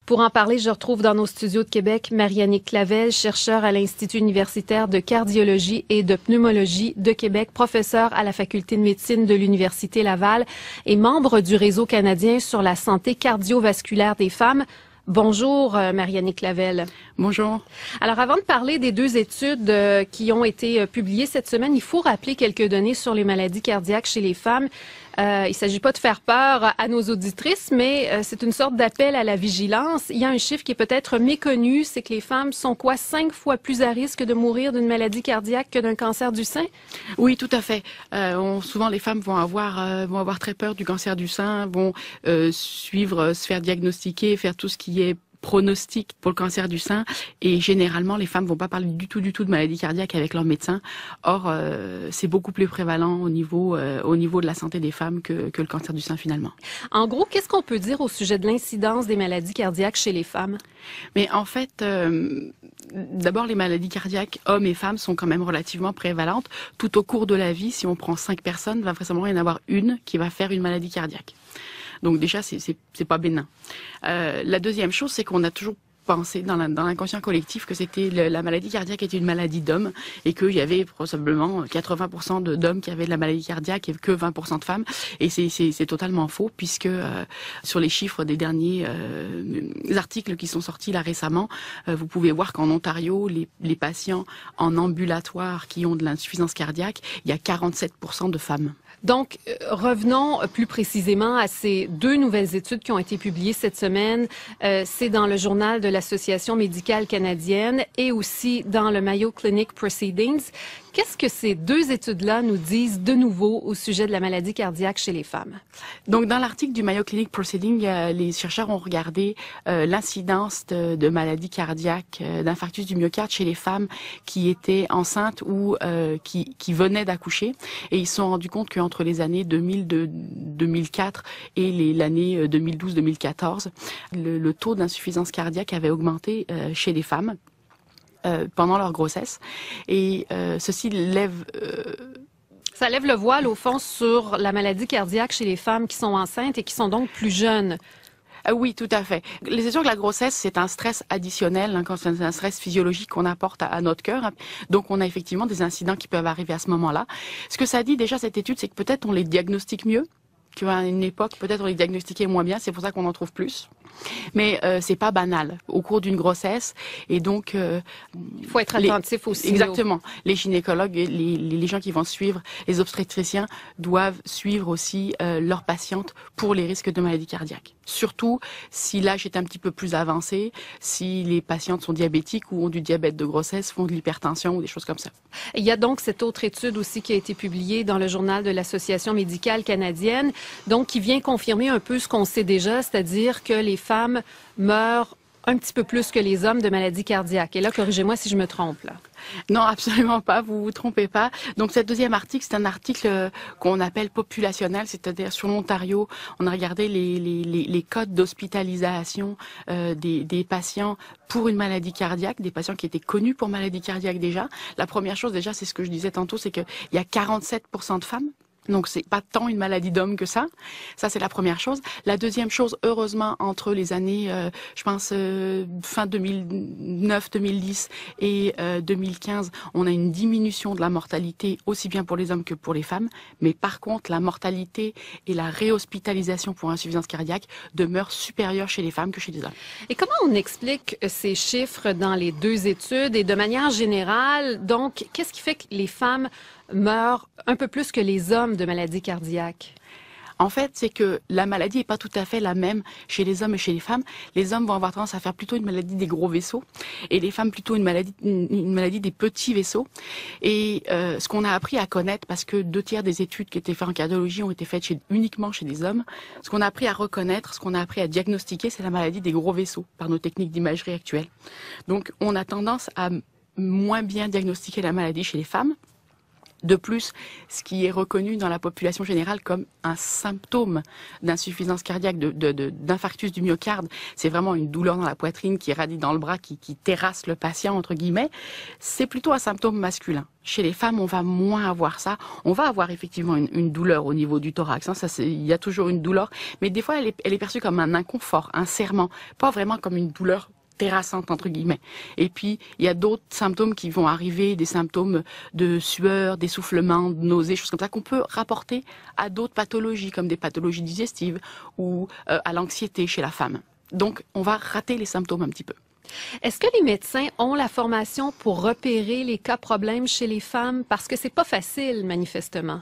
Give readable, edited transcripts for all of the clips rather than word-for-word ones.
Pour en parler, je retrouve dans nos studios de Québec Marie-Annick Clavel, chercheure à l'Institut universitaire de cardiologie et de pneumologie de Québec, professeure à la Faculté de médecine de l'Université Laval et membre du Réseau canadien sur la santé cardiovasculaire des femmes. Bonjour Marie-Annick Clavel. Bonjour. Alors avant de parler des deux études qui ont été publiées cette semaine, il faut rappeler quelques données sur les maladies cardiaques chez les femmes. Il ne s'agit pas de faire peur à nos auditrices, mais c'est une sorte d'appel à la vigilance. Il y a un chiffre qui est peut-être méconnu, c'est que les femmes sont 5 fois plus à risque de mourir d'une maladie cardiaque que d'un cancer du sein? Oui, tout à fait. Souvent, les femmes vont avoir très peur du cancer du sein, vont se faire diagnostiquer, faire tout ce qui est pronostic pour le cancer du sein, et généralement les femmes vont pas parler du tout de maladie cardiaque avec leur médecin. Or c'est beaucoup plus prévalent au niveau de la santé des femmes que le cancer du sein finalement. En gros, qu'est-ce qu'on peut dire au sujet de l'incidence des maladies cardiaques chez les femmes? Mais en fait, d'abord les maladies cardiaques hommes et femmes sont quand même relativement prévalentes. Tout au cours de la vie, si on prend 5 personnes, il va vraisemblablement y en avoir une qui va faire une maladie cardiaque. Donc déjà, c'est pas bénin. La deuxième chose, c'est qu'on a toujours pensé dans l'inconscient collectif que la maladie cardiaque était une maladie d'hommes et qu'il y avait probablement 80% d'hommes qui avaient de la maladie cardiaque et que 20% de femmes. Et c'est totalement faux puisque sur les chiffres des derniers articles qui sont sortis là récemment, vous pouvez voir qu'en Ontario, les patients en ambulatoire qui ont de l'insuffisance cardiaque, il y a 47% de femmes. Donc, revenons plus précisément à ces deux nouvelles études qui ont été publiées cette semaine. C'est dans le journal de l'Association médicale canadienne et aussi dans le Mayo Clinic Proceedings. Qu'est-ce que ces deux études-là nous disent de nouveau au sujet de la maladie cardiaque chez les femmes? Donc, dans l'article du Mayo Clinic Proceedings, les chercheurs ont regardé l'incidence de maladies cardiaques, d'infarctus du myocarde chez les femmes qui étaient enceintes ou qui venaient d'accoucher. Et ils se sont rendus compte qu'entre les années 2004 et l'année 2012-2014, le taux d'insuffisance cardiaque avait augmenté chez les femmes pendant leur grossesse. Et ceci lève... Ça lève le voile, au fond, sur la maladie cardiaque chez les femmes qui sont enceintes et qui sont donc plus jeunes. Oui, tout à fait. C'est sûr que la grossesse, c'est un stress additionnel, c'est un stress physiologique qu'on apporte à notre cœur. Donc, on a effectivement des incidents qui peuvent arriver à ce moment-là. Ce que ça dit déjà, cette étude, c'est que peut-être on les diagnostique mieux, qu'à une époque, peut-être on les diagnostiquait moins bien, c'est pour ça qu'on en trouve plus. Mais c'est pas banal au cours d'une grossesse, et donc il faut être attentif aussi. Exactement. Les gynécologues, les gens qui vont suivre, les obstétriciens doivent suivre aussi leurs patientes pour les risques de maladie cardiaque. Surtout si l'âge est un petit peu plus avancé, si les patientes sont diabétiques ou ont du diabète de grossesse, font de l'hypertension ou des choses comme ça. Il y a donc cette autre étude aussi qui a été publiée dans le journal de l'Association médicale canadienne, donc qui vient confirmer un peu ce qu'on sait déjà, c'est-à-dire que les femmes meurent un petit peu plus que les hommes de maladies cardiaques. Et là, corrigez-moi si je me trompe, là. Non, absolument pas, vous vous trompez pas. Donc, cet deuxième article, c'est un article qu'on appelle populationnel, c'est-à-dire sur l'Ontario, on a regardé les codes d'hospitalisation des patients pour une maladie cardiaque, des patients qui étaient connus pour maladie cardiaque déjà. La première chose, déjà, c'est ce que je disais tantôt, c'est qu'il y a 47% de femmes. Donc, c'est pas tant une maladie d'homme que ça. Ça, c'est la première chose. La deuxième chose, heureusement, entre les années, je pense, fin 2009, 2010 et 2015, on a une diminution de la mortalité aussi bien pour les hommes que pour les femmes. Mais par contre, la mortalité et la réhospitalisation pour insuffisance cardiaque demeurent supérieures chez les femmes que chez les hommes. Et comment on explique ces chiffres dans les deux études et de manière générale? Donc, qu'est-ce qui fait que les femmes meurent un peu plus que les hommes de maladies cardiaques? En fait, c'est que la maladie n'est pas tout à fait la même chez les hommes et chez les femmes. Les hommes vont avoir tendance à faire plutôt une maladie des gros vaisseaux et les femmes plutôt une maladie des petits vaisseaux. Et ce qu'on a appris à connaître, parce que 2/3 des études qui étaient faites en cardiologie ont été faites uniquement chez des hommes, ce qu'on a appris à reconnaître, ce qu'on a appris à diagnostiquer, c'est la maladie des gros vaisseaux par nos techniques d'imagerie actuelles. Donc, on a tendance à moins bien diagnostiquer la maladie chez les femmes. De plus, ce qui est reconnu dans la population générale comme un symptôme d'insuffisance cardiaque, d'infarctus du myocarde, c'est vraiment une douleur dans la poitrine qui radie dans le bras, qui terrasse le patient, entre guillemets, c'est plutôt un symptôme masculin. Chez les femmes, on va moins avoir ça. On va avoir effectivement une douleur au niveau du thorax. Hein, il y a toujours une douleur, mais des fois, elle est perçue comme un inconfort, un serrement, pas vraiment comme une douleur terrassante entre guillemets. Et puis il y a d'autres symptômes qui vont arriver, des symptômes de sueur, d'essoufflement, de nausées, choses comme ça qu'on peut rapporter à d'autres pathologies comme des pathologies digestives ou à l'anxiété chez la femme. Donc on va rater les symptômes un petit peu. Est-ce que les médecins ont la formation pour repérer les cas problèmes chez les femmes? Parce que c'est pas facile, manifestement.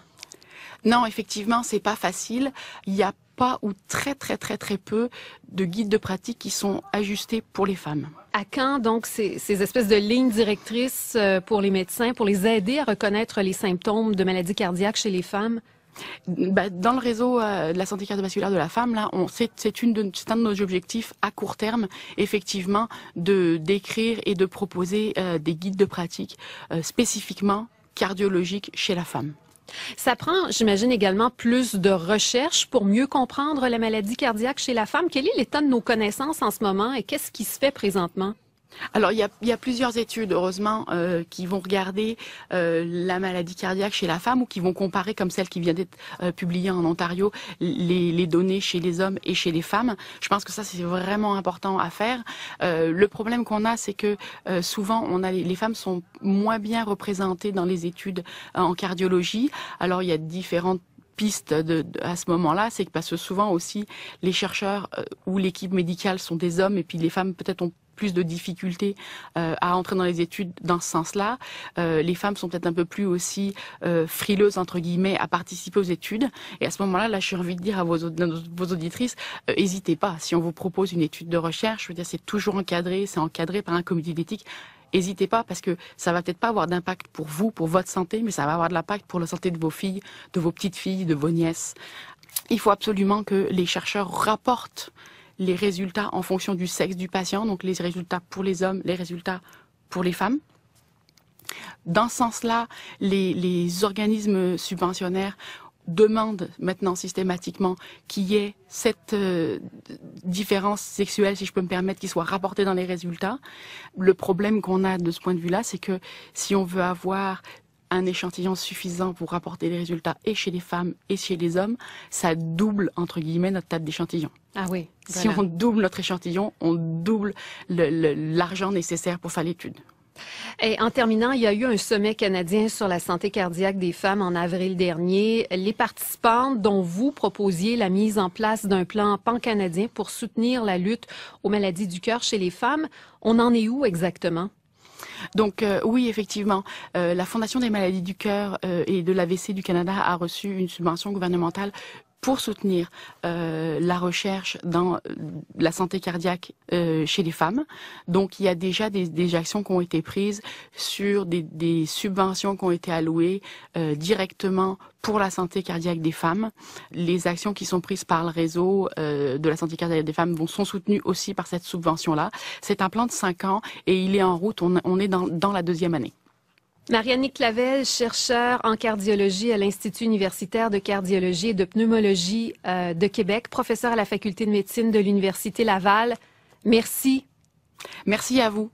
Non, effectivement, c'est pas facile. Il y a pas ou très peu de guides de pratique qui sont ajustés pour les femmes. À quand donc ces espèces de lignes directrices pour les médecins, pour les aider à reconnaître les symptômes de maladies cardiaques chez les femmes? Dans le réseau de la santé cardiovasculaire de la femme, là, c'est un de nos objectifs à court terme, effectivement, d'écrire et de proposer des guides de pratique spécifiquement cardiologiques chez la femme. Ça prend, j'imagine, également plus de recherche pour mieux comprendre la maladie cardiaque chez la femme. Quel est l'état de nos connaissances en ce moment et qu'est-ce qui se fait présentement? Alors, il y a plusieurs études, heureusement, qui vont regarder la maladie cardiaque chez la femme ou qui vont comparer, comme celle qui vient d'être publiée en Ontario, les données chez les hommes et chez les femmes. Je pense que ça, c'est vraiment important à faire. Le problème qu'on a, c'est que souvent, les femmes sont moins bien représentées dans les études en cardiologie. Alors, il y a différentes pistes à ce moment-là, c'est parce que souvent aussi, les chercheurs ou l'équipe médicale sont des hommes et puis les femmes peut-être ont plus de difficultés à entrer dans les études dans ce sens-là. Les femmes sont peut-être un peu plus aussi frileuses, entre guillemets, à participer aux études. Et à ce moment-là, là, j'ai envie de dire à vos auditrices, n'hésitez pas. Si on vous propose une étude de recherche, je veux dire, c'est toujours encadré, c'est encadré par un comité d'éthique. N'hésitez pas parce que ça va peut-être pas avoir d'impact pour vous, pour votre santé, mais ça va avoir de l'impact pour la santé de vos filles, de vos petites filles, de vos nièces. Il faut absolument que les chercheurs rapportent les résultats en fonction du sexe du patient, donc les résultats pour les hommes, les résultats pour les femmes. Dans ce sens-là, les organismes subventionnaires demandent maintenant systématiquement qu'il y ait cette différence sexuelle, si je peux me permettre, qui soit rapportée dans les résultats. Le problème qu'on a de ce point de vue-là, c'est que si on veut avoir un échantillon suffisant pour rapporter les résultats et chez les femmes et chez les hommes, ça double, entre guillemets, notre table d'échantillon. Ah oui. Voilà. Si on double notre échantillon, on double l'argent nécessaire pour faire l'étude. Et en terminant, il y a eu un sommet canadien sur la santé cardiaque des femmes en avril dernier. Les participantes dont vous proposiez la mise en place d'un plan pan-canadien pour soutenir la lutte aux maladies du cœur chez les femmes, on en est où exactement? Donc oui, effectivement, la Fondation des maladies du cœur et de l'AVC du Canada a reçu une subvention gouvernementale pour soutenir la recherche dans la santé cardiaque chez les femmes. Donc, il y a déjà des actions qui ont été prises sur des subventions qui ont été allouées directement pour la santé cardiaque des femmes. Les actions qui sont prises par le réseau de la santé cardiaque des femmes sont soutenues aussi par cette subvention-là. C'est un plan de 5 ans et il est en route. On est dans la 2e année. Marie-Annick Clavel, chercheure en cardiologie à l'Institut universitaire de cardiologie et de pneumologie de Québec, professeure à la faculté de médecine de l'Université Laval. Merci. Merci à vous.